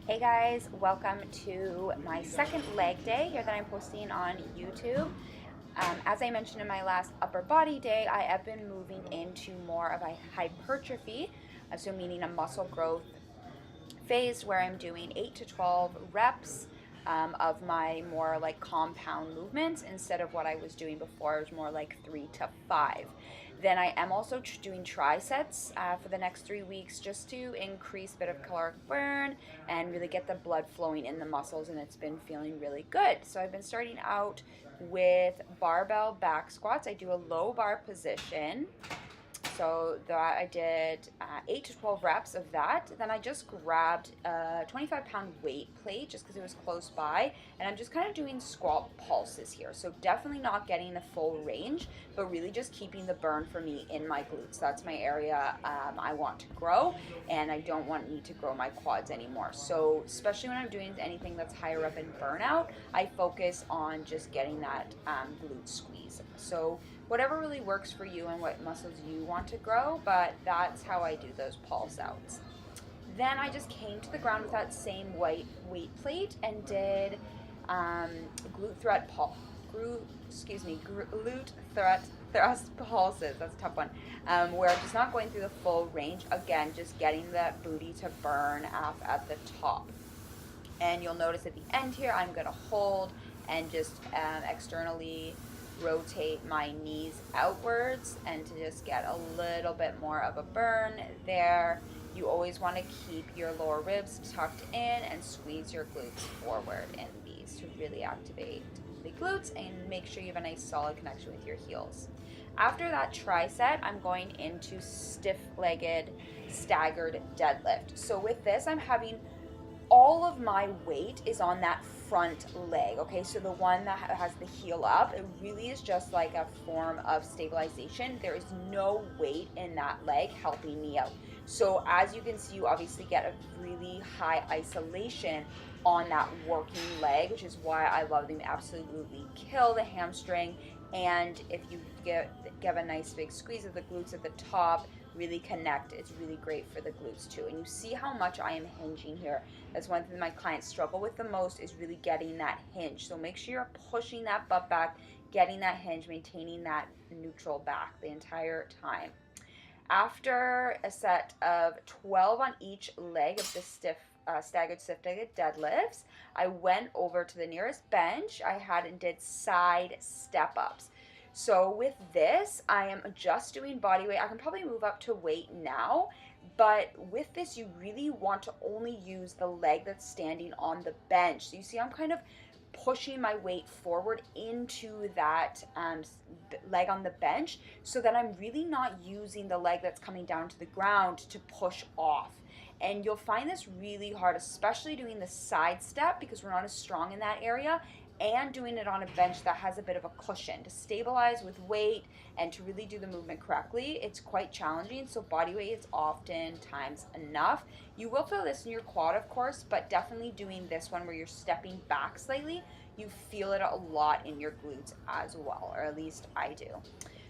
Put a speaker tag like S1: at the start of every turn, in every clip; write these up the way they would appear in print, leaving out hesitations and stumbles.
S1: Hey guys, welcome to my second leg day here that I'm posting on YouTube. As I mentioned in my last upper body day, I have been moving into more of a hypertrophy, so meaning a muscle growth phase where I'm doing 8 to 12 reps of my more like compound movements instead of what I was doing before. It was more like 3 to 5. Then I am also doing trisets for the next 3 weeks just to increase a bit of caloric burn and really get the blood flowing in the muscles, and it's been feeling really good. So I've been starting out with barbell back squats. I do a low bar position, so that I did 8 to 12 reps of that. Then I just grabbed a 25-pound weight plate just because it was close by, and I'm just kind of doing squat pulses here. So definitely not getting the full range, but really just keeping the burn for me in my glutes. That's my area I want to grow, and I don't need to grow my quads anymore. So especially when I'm doing anything that's higher up in burnout, I focus on just getting that glute squeeze. So whatever really works for you and what muscles you want to grow, but that's how I do those pulse outs. Then I just came to the ground with that same weight plate and did glute threat glute threat thrust pulses. That's a tough one. Where I'm just not going through the full range. Again, just getting that booty to burn up at the top. And you'll notice at the end here, I'm gonna hold and just externally rotate my knees outwards and to just get a little bit more of a burn there. You always want to keep your lower ribs tucked in and squeeze your glutes forward in these to really activate the glutes and make sure you have a nice solid connection with your heels. After that tricep, I'm going into stiff-legged staggered deadlift. So with this, I'm having all of my weight is on that front leg, okay? So the one that has the heel up, it really is just like a form of stabilization. There is no weight in that leg helping me out. So as you can see, you obviously get a really high isolation on that working leg, which is why I love them. Absolutely kill the hamstring. And if you give a nice big squeeze of the glutes at the top, really connect, it's really great for the glutes too. And you see how much I am hinging here. That's one thing my clients struggle with the most, is really getting that hinge. So make sure you're pushing that butt back, getting that hinge, maintaining that neutral back the entire time. After a set of 12 on each leg of the staggered stiff-legged deadlifts, I went over to the nearest bench I had and did side step-ups. So with this, I am just doing body weight. I can probably move up to weight now, but with this, you really want to only use the leg that's standing on the bench. So you see I'm kind of pushing my weight forward into that leg on the bench so that I'm really not using the leg that's coming down to the ground to push off. And you'll find this really hard, especially doing the side step because we're not as strong in that area, and doing it on a bench that has a bit of a cushion to stabilize with weight and to really do the movement correctly. It's quite challenging, so body weight is oftentimes enough. You will feel this in your quad, of course, but definitely doing this one where you're stepping back slightly, you feel it a lot in your glutes as well, or at least I do.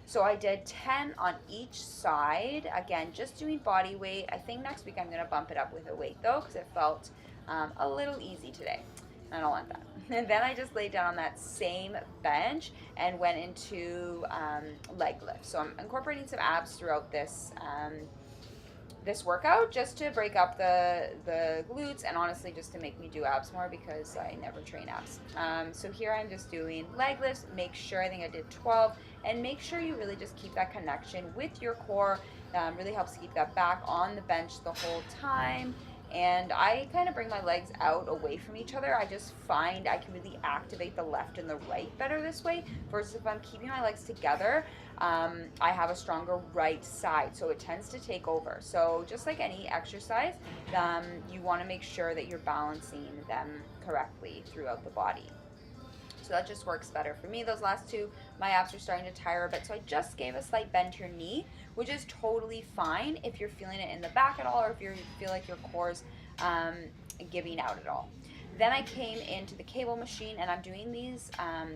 S1: So I did 10 on each side. Again, just doing body weight. I think next week I'm going to bump it up with a weight though, because it felt a little easy today. I don't want that. And then I just laid down on that same bench and went into leg lift. So I'm incorporating some abs throughout this this workout just to break up the glutes, and honestly just to make me do abs more because I never train abs. So here I'm just doing leg lifts. Make sure, I think I did 12, and make sure you really just keep that connection with your core. Really helps to keep that back on the bench the whole time. And I kind of bring my legs out away from each other. I just find I can really activate the left and the right better this way, versus if I'm keeping my legs together, I have a stronger right side, so it tends to take over. So just like any exercise, you want to make sure that you're balancing them correctly throughout the body. So that just works better for me. Those last two, my abs are starting to tire a bit, so I just gave a slight bend to your knee, which is totally fine if you're feeling it in the back at all, or if you feel like your core's giving out at all. Then I came into the cable machine, and I'm doing these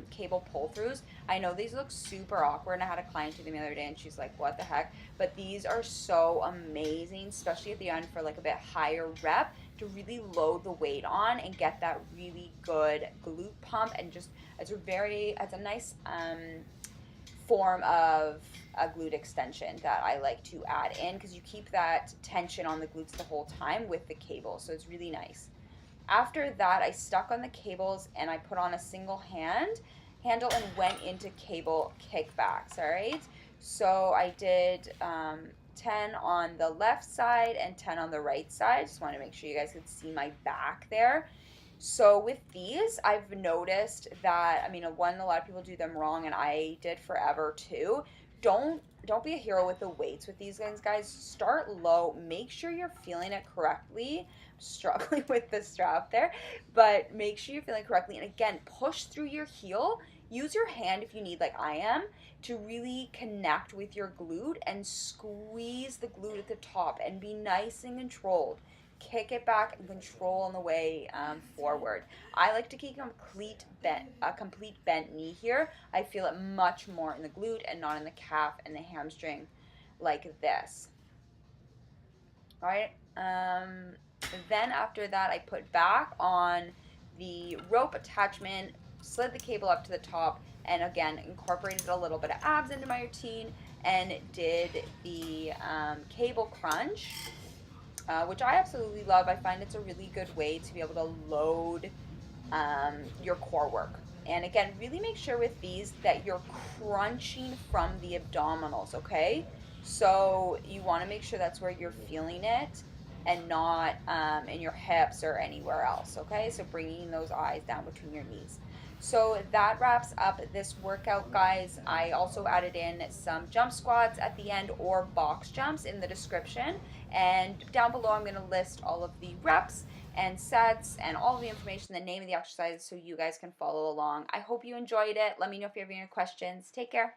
S1: cable pull-throughs. I know these look super awkward, and I had a client do them the other day, and she's like, what the heck? But these are so amazing, especially at the end for like a bit higher rep, to really load the weight on and get that really good glute pump, and just it's a nice form of a glute extension that I like to add in, because you keep that tension on the glutes the whole time with the cable, so it's really nice. After that, I stuck on the cables and I put on a single handle and went into cable kickbacks. All right, so I did 10 on the left side and 10 on the right side. Just want to make sure you guys could see my back there. So with these, I've noticed that, I mean, one, a lot of people do them wrong, and I did forever too. Don't be a hero with the weights with these things, guys. Start low. Make sure you're feeling it correctly. I'm struggling with the strap there, but make sure you're feeling correctly. And again, push through your heel. Use your hand if you need, like I am, to really connect with your glute and squeeze the glute at the top and be nice and controlled. Kick it back and control on the way forward. I like to keep a complete bent knee here. I feel it much more in the glute and not in the calf and the hamstring like this. All right. Then after that, I put back on the rope attachment, slid the cable up to the top, and again incorporated a little bit of abs into my routine and did the cable crunch. Which I absolutely love. I find it's a really good way to be able to load your core work. And again, really make sure with these that you're crunching from the abdominals, okay? So you want to make sure that's where you're feeling it and not in your hips or anywhere else, okay? So bringing those eyes down between your knees. So that wraps up this workout, guys. I also added in some jump squats at the end or box jumps in the description. And down below, I'm going to list all of the reps and sets and all of the information, the name of the exercises, so you guys can follow along. I hope you enjoyed it. Let me know if you have any questions. Take care.